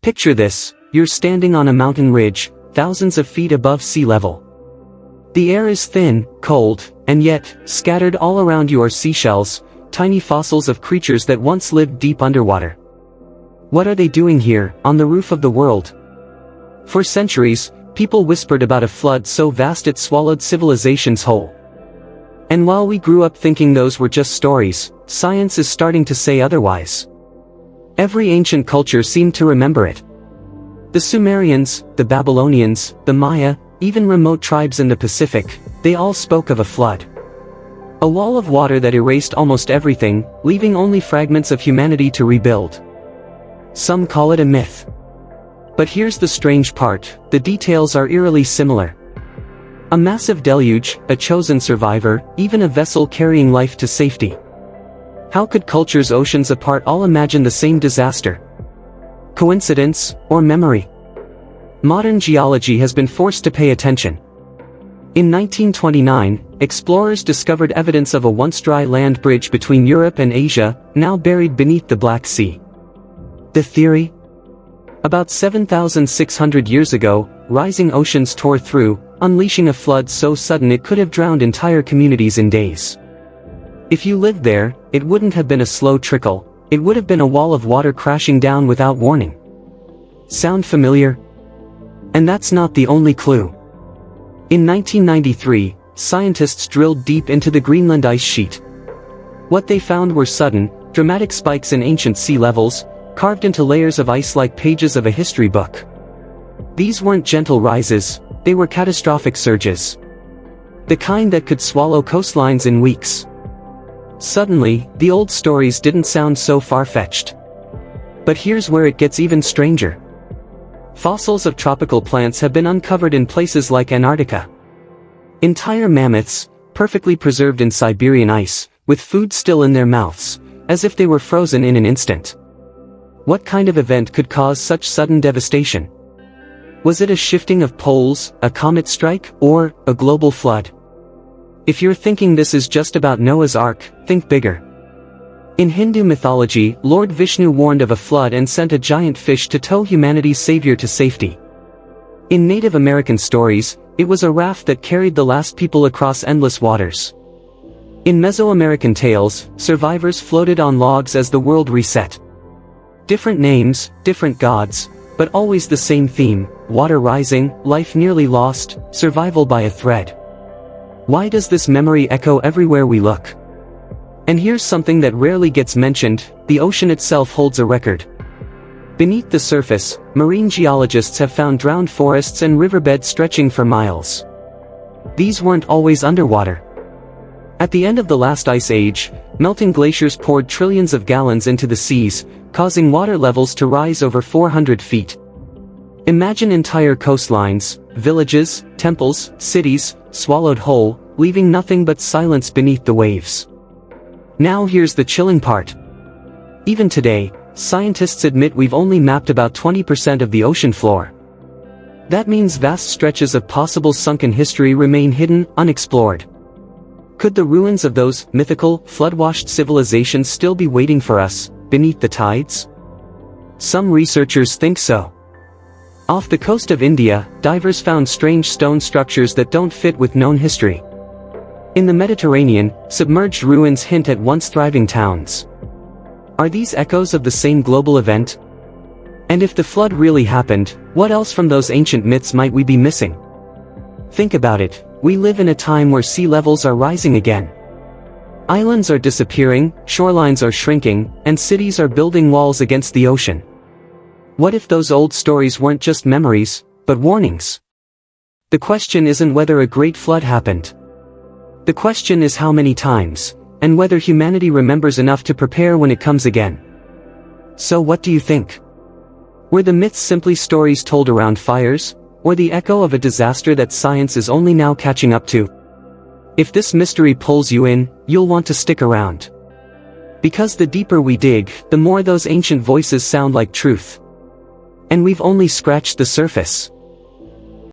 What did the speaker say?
Picture this, you're standing on a mountain ridge, thousands of feet above sea level. The air is thin, cold, and yet, scattered all around you are seashells, tiny fossils of creatures that once lived deep underwater. What are they doing here, on the roof of the world? For centuries, people whispered about a flood so vast it swallowed civilizations whole. And while we grew up thinking those were just stories, science is starting to say otherwise. Every ancient culture seemed to remember it. The Sumerians, the Babylonians, the Maya, even remote tribes in the Pacific, they all spoke of a flood. A wall of water that erased almost everything, leaving only fragments of humanity to rebuild. Some call it a myth. But here's the strange part, the details are eerily similar. A massive deluge, a chosen survivor, even a vessel carrying life to safety. How could cultures oceans apart all imagine the same disaster? Coincidence, or memory? Modern geology has been forced to pay attention. In 1929, explorers discovered evidence of a once dry land bridge between Europe and Asia, now buried beneath the Black Sea. The theory? About 7,600 years ago, rising oceans tore through, unleashing a flood so sudden it could have drowned entire communities in days. If you lived there, it wouldn't have been a slow trickle, it would have been a wall of water crashing down without warning. Sound familiar? And that's not the only clue. In 1993, scientists drilled deep into the Greenland ice sheet. What they found were sudden, dramatic spikes in ancient sea levels, carved into layers of ice like pages of a history book. These weren't gentle rises, they were catastrophic surges. The kind that could swallow coastlines in weeks. Suddenly, the old stories didn't sound so far-fetched. But here's where it gets even stranger. Fossils of tropical plants have been uncovered in places like Antarctica. Entire mammoths, perfectly preserved in Siberian ice, with food still in their mouths, as if they were frozen in an instant. What kind of event could cause such sudden devastation? Was it a shifting of poles, a comet strike, or a global flood? If you're thinking this is just about Noah's Ark, think bigger. In Hindu mythology, Lord Vishnu warned of a flood and sent a giant fish to tow humanity's savior to safety. In Native American stories, it was a raft that carried the last people across endless waters. In Mesoamerican tales, survivors floated on logs as the world reset. Different names, different gods, but always the same theme: water rising, life nearly lost, survival by a thread. Why does this memory echo everywhere we look? And here's something that rarely gets mentioned: the ocean itself holds a record. Beneath the surface, marine geologists have found drowned forests and riverbeds stretching for miles. These weren't always underwater. At the end of the last ice age, melting glaciers poured trillions of gallons into the seas, causing water levels to rise over 400 feet. Imagine entire coastlines, villages, temples, cities, swallowed whole, leaving nothing but silence beneath the waves. Now here's the chilling part. Even today, scientists admit we've only mapped about 20% of the ocean floor. That means vast stretches of possible sunken history remain hidden, unexplored. Could the ruins of those mythical, flood-washed civilizations still be waiting for us, beneath the tides? Some researchers think so. Off the coast of India, divers found strange stone structures that don't fit with known history. In the Mediterranean, submerged ruins hint at once thriving towns. Are these echoes of the same global event? And if the flood really happened, what else from those ancient myths might we be missing? Think about it, we live in a time where sea levels are rising again. Islands are disappearing, shorelines are shrinking, and cities are building walls against the ocean. What if those old stories weren't just memories, but warnings? The question isn't whether a great flood happened. The question is how many times, and whether humanity remembers enough to prepare when it comes again. So what do you think? Were the myths simply stories told around fires, or the echo of a disaster that science is only now catching up to? If this mystery pulls you in, you'll want to stick around. Because the deeper we dig, the more those ancient voices sound like truth. And we've only scratched the surface.